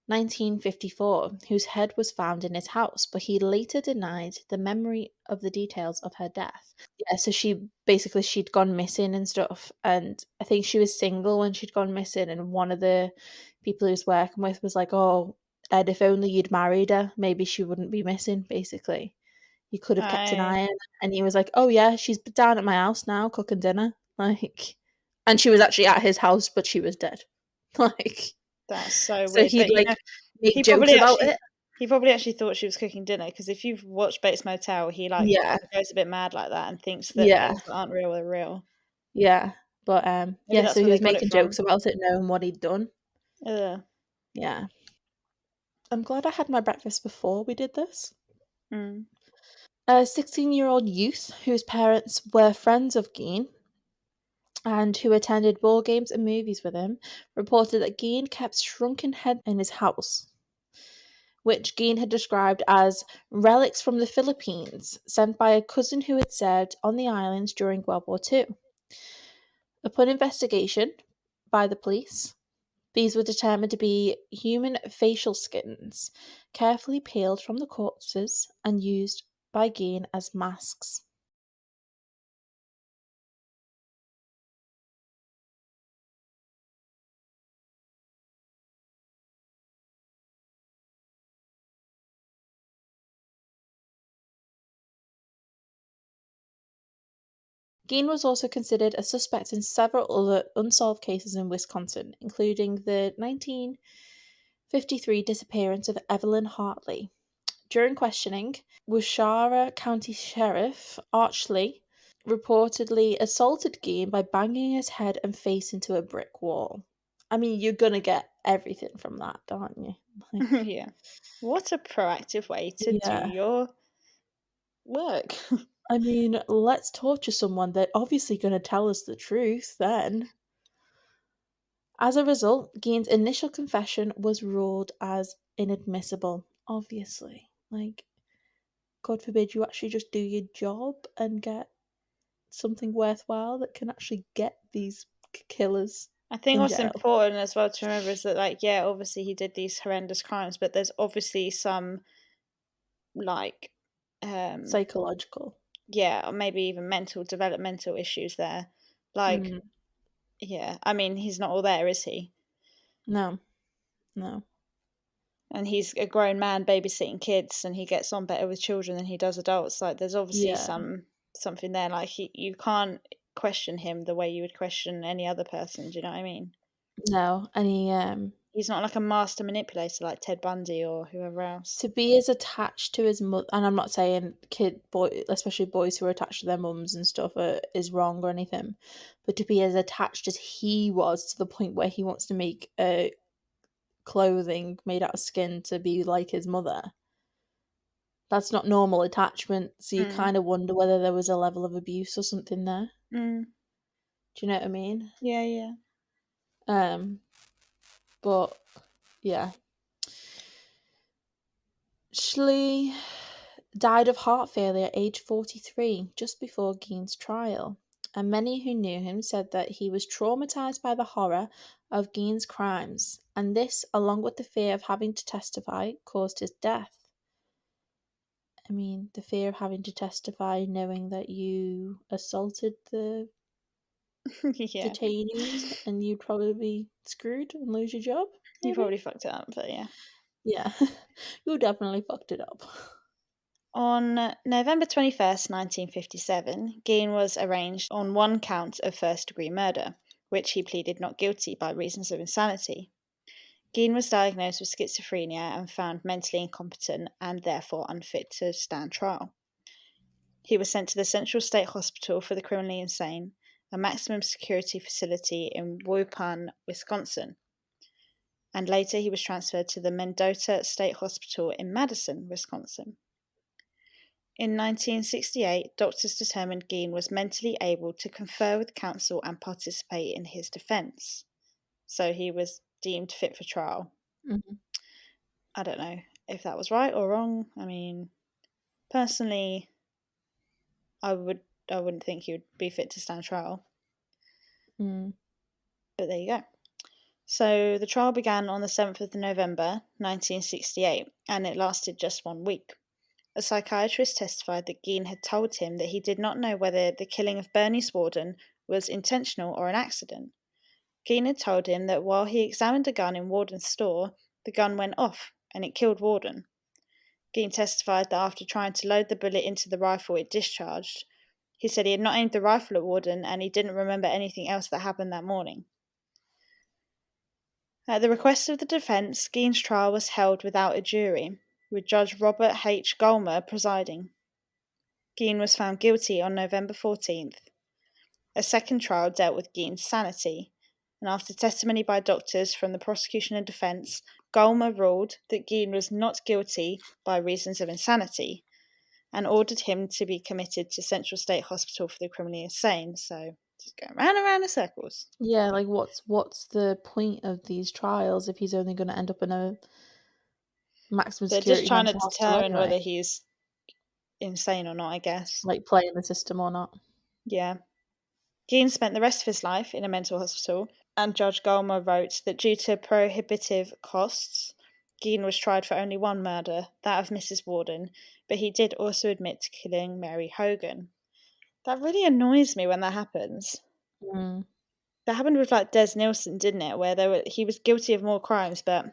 Speaker 2: 1954, whose head was found in his house, but he later denied the memory of the details of her death. Yeah, so she'd gone missing and stuff, and I think she was single when she'd gone missing, and one of the people he was working with was like, "Oh, Ed, if only you'd married her, maybe she wouldn't be missing." Basically, you could have kept an
Speaker 1: I
Speaker 2: eye on her. And he was like, "Oh yeah, she's down at my house now cooking dinner." Like, and she was actually at his house, but she was dead. Like,
Speaker 1: That's so
Speaker 2: so
Speaker 1: weird.
Speaker 2: he'd
Speaker 1: But
Speaker 2: like make
Speaker 1: he
Speaker 2: jokes
Speaker 1: probably
Speaker 2: about
Speaker 1: actually
Speaker 2: it.
Speaker 1: he probably actually thought she was cooking dinner because if you've watched Bates Motel, he like
Speaker 2: Yeah,
Speaker 1: goes a bit mad like that and thinks that
Speaker 2: yeah,
Speaker 1: things that aren't real are real.
Speaker 2: yeah. But
Speaker 1: Maybe
Speaker 2: yeah.
Speaker 1: that's
Speaker 2: So
Speaker 1: where
Speaker 2: he
Speaker 1: they
Speaker 2: was
Speaker 1: got it
Speaker 2: making
Speaker 1: from.
Speaker 2: jokes about it, knowing what he'd done.
Speaker 1: Ugh.
Speaker 2: Yeah. I'm glad I had my breakfast before we did this.
Speaker 1: Mm.
Speaker 2: A 16-year-old youth whose parents were friends of Gein and who attended ball games and movies with him reported that Gein kept shrunken heads in his house, which Gein had described as relics from the Philippines sent by a cousin who had served on the islands during World War II. Upon investigation by the police, these were determined to be human facial skins, carefully peeled from the corpses and used by Gein as masks. Gein was also considered a suspect in several other unsolved cases in Wisconsin, including the 1953 disappearance of Evelyn Hartley. During questioning, Waushara County Sheriff Archley reportedly assaulted Gein by banging his head and face into a brick wall. I mean, you're gonna get everything from that, aren't you? Like,
Speaker 1: Yeah. What a proactive way to do
Speaker 2: yeah.
Speaker 1: your work.
Speaker 2: I mean, let's torture someone. They're obviously gonna tell us the truth then. As a result, Gein's initial confession was ruled as inadmissible. Obviously, like God forbid, you actually just do your job and get something worthwhile that can actually get these killers
Speaker 1: I think
Speaker 2: in
Speaker 1: what's
Speaker 2: jail.
Speaker 1: important as well to remember is that, like, yeah, obviously he did these horrendous crimes, but there's obviously some, like, um,
Speaker 2: Psychological.
Speaker 1: yeah, or maybe even mental, developmental issues there. Like,
Speaker 2: Mm.
Speaker 1: yeah, I mean, he's not all there, is he?
Speaker 2: No, no.
Speaker 1: And he's a grown man babysitting kids, and he gets on better with children than he does adults. Like, there's obviously
Speaker 2: Yeah,
Speaker 1: something there. Like, you can't question him the way you would question any other person. Do you know what I mean?
Speaker 2: no. And he,
Speaker 1: He's not like a master manipulator like Ted Bundy or whoever else.
Speaker 2: to be as attached to his mother, and I'm not saying especially boys who are attached to their mums and stuff, is wrong or anything, but to be as attached as he was to the point where he wants to make clothing made out of skin to be like his mother, that's not normal attachment. So you
Speaker 1: Mm,
Speaker 2: kind of wonder whether there was a level of abuse or something there.
Speaker 1: mm,
Speaker 2: Do you know what I mean?
Speaker 1: yeah, yeah.
Speaker 2: Um, but yeah, Schley died of heart failure at age 43, just before Gein's trial, and many who knew him said that he was traumatized by the horror of Gein's crimes, and this, along with the fear of having to testify, caused his death. I mean, the fear of having to testify knowing that you assaulted the
Speaker 1: Yeah.
Speaker 2: detainees and you'd probably be screwed and lose your job,
Speaker 1: You
Speaker 2: maybe?
Speaker 1: probably fucked it up, but yeah.
Speaker 2: Yeah, you definitely fucked it up.
Speaker 1: On November 21st, 1957, Gein was arraigned on one count of first-degree murder, which he pleaded not guilty by reasons of insanity. Gein was diagnosed with schizophrenia and found mentally incompetent and therefore unfit to stand trial. He was sent to the Central State Hospital for the Criminally Insane, a maximum security facility in Waupun, Wisconsin, and later he was transferred to the Mendota State Hospital in Madison, Wisconsin. In 1968, doctors determined Gein was mentally able to confer with counsel and participate in his defense, so he was deemed fit for trial.
Speaker 2: Mhm.
Speaker 1: I don't know if that was right or wrong. I mean, personally, I wouldn't think he would be fit to stand trial,
Speaker 2: Mm.
Speaker 1: but there you go. So the trial began on the 7th of November 1968, and it lasted just 1 week. A psychiatrist testified that Gein had told him that he did not know whether the killing of Bernice Worden was intentional or an accident. Gein had told him that while he examined a gun in Worden's store, the gun went off and it killed Worden. Gein testified that after trying to load the bullet into the rifle it discharged, he said he had not aimed the rifle at Worden and he didn't remember anything else that happened that morning. At the request of the defense, Gein's trial was held without a jury, with Judge Robert H. Gulmer presiding. Gein was found guilty on November 14th. A second trial dealt with Gein's sanity, and after testimony by doctors from the prosecution and defense, Gulmer ruled that Gein was not guilty by reasons of insanity and ordered him to be committed to Central State Hospital for the Criminally Insane. So, just going round and round in circles.
Speaker 2: Yeah, like what's the point of these trials if he's only going to end up in a maximum
Speaker 1: They're just
Speaker 2: security
Speaker 1: trying to
Speaker 2: mental hospital
Speaker 1: determine
Speaker 2: anyway?
Speaker 1: whether he's insane or not, I guess.
Speaker 2: Like playing the system or not?
Speaker 1: Yeah. Gein spent the rest of his life in a mental hospital, and Judge Gulmer wrote that due to prohibitive costs, Gein was tried for only one murder, that of Mrs. Worden, but he did also admit to killing Mary Hogan. That really annoys me when that happens.
Speaker 2: Mm.
Speaker 1: That happened with like Des Nielsen, didn't it? Where he was guilty of more crimes, but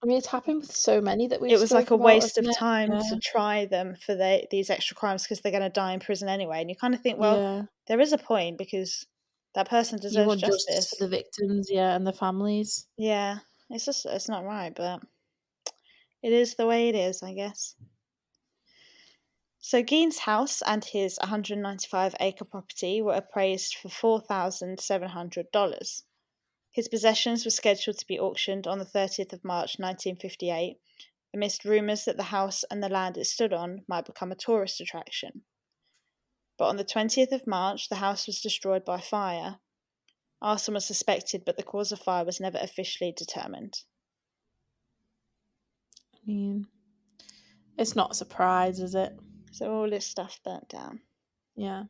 Speaker 2: I mean, it's happened with so many that we've
Speaker 1: it was like
Speaker 2: spoke
Speaker 1: a
Speaker 2: about,
Speaker 1: waste
Speaker 2: hasn't
Speaker 1: of
Speaker 2: it?
Speaker 1: time
Speaker 2: Yeah,
Speaker 1: to try them for these extra crimes because they're going to die in prison anyway. And you kind of think, well,
Speaker 2: yeah.
Speaker 1: there is a point because that person
Speaker 2: You
Speaker 1: deserves
Speaker 2: want justice for
Speaker 1: justice.
Speaker 2: the victims, yeah, and the families.
Speaker 1: Yeah, it's not right, but it is the way it is, I guess. So Gein's house and his 195-acre property were appraised for $4,700. His possessions were scheduled to be auctioned on the 30th of March 1958, amidst rumours that the house and the land it stood on might become a tourist attraction. But on the 20th of March, the house was destroyed by fire. Arson was suspected, but the cause of fire was never officially determined.
Speaker 2: I mean, it's not a surprise, is it?
Speaker 1: So all this stuff burnt down.
Speaker 2: Yeah.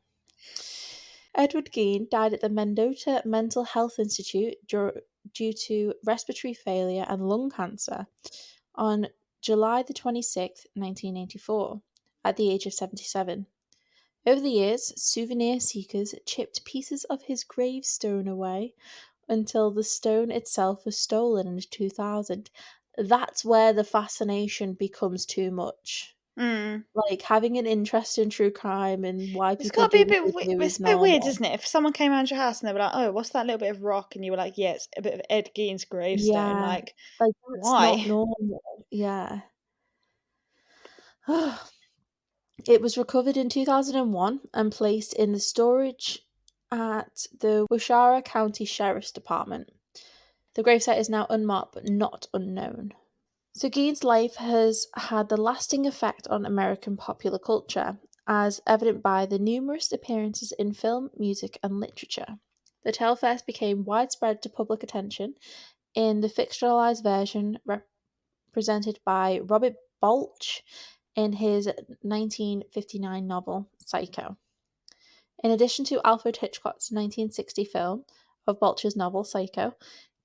Speaker 2: Edward Gein died at the Mendota Mental Health Institute due to respiratory failure and lung cancer on July the 26th, 1984, at the age of 77. Over the years, souvenir seekers chipped pieces of his gravestone away until the stone itself was stolen in 2000. That's where the fascination becomes too much.
Speaker 1: Mm.
Speaker 2: Like, having an interest in true crime and why
Speaker 1: It's
Speaker 2: people
Speaker 1: got to be
Speaker 2: do
Speaker 1: a
Speaker 2: what
Speaker 1: bit.
Speaker 2: they do
Speaker 1: It's
Speaker 2: is
Speaker 1: a bit weird,
Speaker 2: normal.
Speaker 1: isn't it? If someone came around your house and they were like, "Oh, what's that little bit of rock?" and you were like, "Yeah, it's a bit of Ed Gein's gravestone."
Speaker 2: Yeah,
Speaker 1: Like,
Speaker 2: like, that's not
Speaker 1: why?
Speaker 2: normal. Yeah. It was recovered in 2001 and placed in the storage at the Wishara County Sheriff's Department. The gravesite is now unmarked but not unknown. So Gein's life has had a lasting effect on American popular culture, as evident by the numerous appearances in film, music, and literature. The tale first became widespread to public attention in the fictionalized version presented by Robert Balch in his 1959 novel Psycho. In addition to Alfred Hitchcock's 1960 film of Balch's novel Psycho,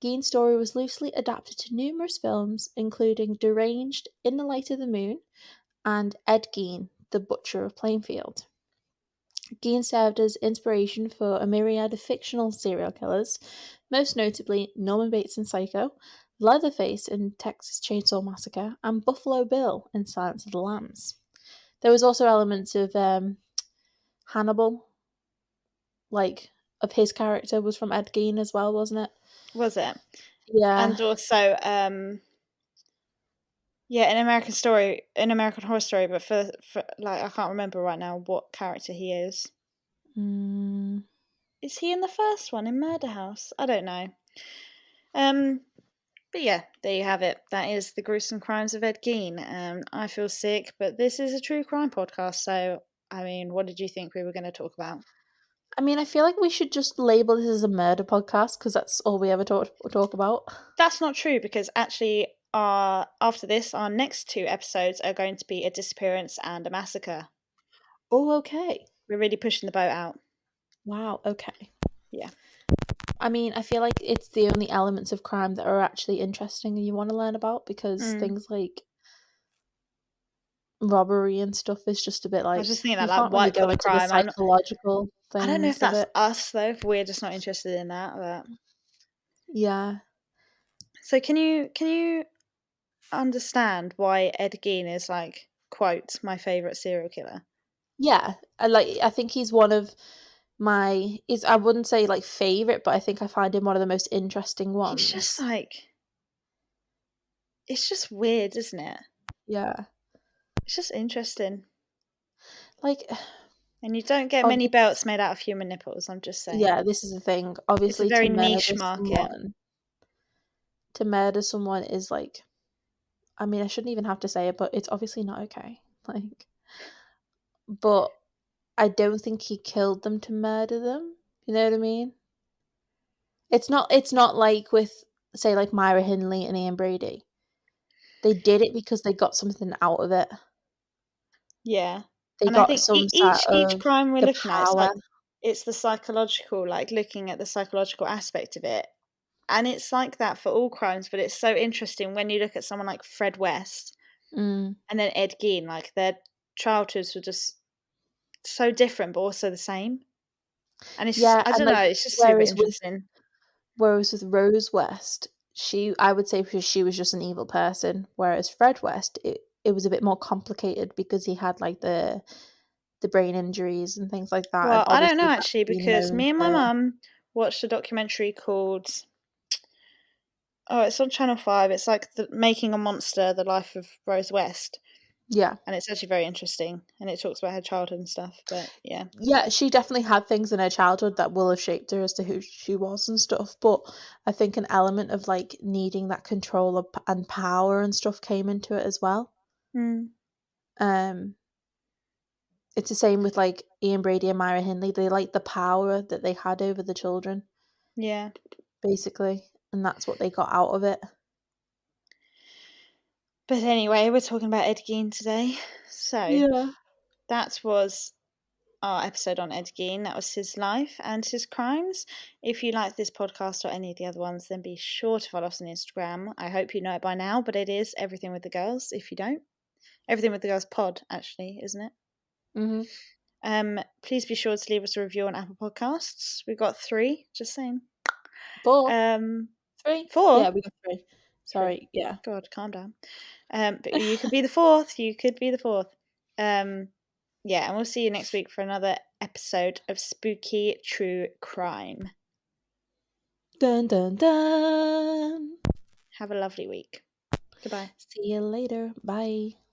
Speaker 2: Gein's story was loosely adapted to numerous films, including Deranged, In the Light of the Moon, and Ed Gein, The Butcher of Plainfield. Gein served as inspiration for a myriad of fictional serial killers, most notably Norman Bates in Psycho, Leatherface in Texas Chainsaw Massacre, and Buffalo Bill in Silence of the Lambs. There was also elements of Hannibal, like of his character was from Ed Gein as well, wasn't it?
Speaker 1: Was it?
Speaker 2: Yeah.
Speaker 1: And also, yeah, an American Horror Story, but for like I can't remember right now what character he is.
Speaker 2: Mm,
Speaker 1: Is he in the first one in Murder House? I don't know. Um, but yeah, there you have it. That is the gruesome crimes of Ed Gein. I feel sick, but this is a true crime podcast, so I mean, what did you think we were going to talk about?
Speaker 2: I mean, I feel like we should just label this as a murder podcast because that's all we ever talk about.
Speaker 1: That's not true because actually, after this, our next two episodes are going to be a disappearance and a massacre.
Speaker 2: Oh, okay.
Speaker 1: We're really pushing the boat out.
Speaker 2: Wow, okay.
Speaker 1: Yeah.
Speaker 2: I mean, I feel like it's the only elements of crime that are actually interesting and you want to learn about because
Speaker 1: Mm.
Speaker 2: things like robbery and stuff is just a bit
Speaker 1: I was
Speaker 2: like
Speaker 1: just thinking
Speaker 2: you
Speaker 1: that, like
Speaker 2: can't really
Speaker 1: white
Speaker 2: go
Speaker 1: collar
Speaker 2: into the
Speaker 1: crime.
Speaker 2: psychological
Speaker 1: I don't know if
Speaker 2: things of
Speaker 1: that's
Speaker 2: it.
Speaker 1: us though. If we're just not interested in that. But
Speaker 2: Yeah.
Speaker 1: so, can you understand why Ed Gein is like quote my favorite serial killer?
Speaker 2: Yeah. I think he's one of my is I wouldn't say like favorite, but I think I find him one of the most interesting
Speaker 1: He's just
Speaker 2: ones.
Speaker 1: like it's just weird, isn't it?
Speaker 2: Yeah.
Speaker 1: It's just interesting,
Speaker 2: Like
Speaker 1: and you don't get many
Speaker 2: obviously,
Speaker 1: belts made out of human nipples. I'm just saying.
Speaker 2: yeah, this is the thing.
Speaker 1: It's a
Speaker 2: Obviously
Speaker 1: very niche market.
Speaker 2: to murder someone is like I mean, I shouldn't even have to say it, but it's obviously not okay. Like but I don't think he killed them to murder them. You know what I mean? It's not like with say like Myra Hindley and Ian Brady. They did it because they got something out of it.
Speaker 1: Yeah,
Speaker 2: They
Speaker 1: and I
Speaker 2: got
Speaker 1: think
Speaker 2: some sort
Speaker 1: each
Speaker 2: of
Speaker 1: crime we're
Speaker 2: the
Speaker 1: looking at,
Speaker 2: power.
Speaker 1: it's the psychological, like looking at the psychological aspect of it, and it's like that for all crimes. But it's so interesting when you look at someone like Fred West
Speaker 2: Mm.
Speaker 1: and then Ed Gein, like their childhoods were just so different, but also the same. And it's just,
Speaker 2: Yeah,
Speaker 1: I
Speaker 2: and
Speaker 1: don't
Speaker 2: like
Speaker 1: know, it's just super
Speaker 2: whereas with
Speaker 1: interesting.
Speaker 2: whereas with Rose West, I would say because she was just an evil person, whereas Fred West, it was a bit more complicated because he had like the brain injuries and things like that, and
Speaker 1: Well, I don't know
Speaker 2: obviously that's
Speaker 1: actually
Speaker 2: been
Speaker 1: because
Speaker 2: known
Speaker 1: me and my
Speaker 2: to
Speaker 1: mum watched a documentary called it's on Channel 5. It's like the Making a Monster: The Life of Rose West,
Speaker 2: yeah.
Speaker 1: and it's actually very interesting, and it talks about her childhood and stuff. But yeah,
Speaker 2: Yeah, she definitely had things in her childhood that will have shaped her as to who she was and stuff, but I think an element of, like, needing that control and power and stuff came into it as well.
Speaker 1: mm,
Speaker 2: Um, it's the same with, like, Ian Brady and Myra Hindley, they liked the power that they had over the children,
Speaker 1: yeah.
Speaker 2: basically, and that's what they got out of it.
Speaker 1: But anyway, we're talking about Ed Gein today. So
Speaker 2: Yeah.
Speaker 1: that was our episode on Ed Gein. That was his life and his crimes. If you like this podcast or any of the other ones, then be sure to follow us on Instagram. I hope you know it by now, but it is Everything with the Girls. If you don't, Everything with the Girls pod, actually, isn't it? Please be sure to leave us a review on Apple Podcasts. We've got 3, just saying.
Speaker 2: 4,
Speaker 1: Um,
Speaker 2: 3.
Speaker 1: 4?
Speaker 2: Yeah, we got 3.
Speaker 1: 3.
Speaker 2: Sorry, yeah.
Speaker 1: God, calm down. But you could be the 4th. You could be the 4th. Yeah, and we'll see you next week for another episode of Spooky True Crime.
Speaker 2: Dun dun dun.
Speaker 1: Have a lovely week. Goodbye.
Speaker 2: See you later. Bye.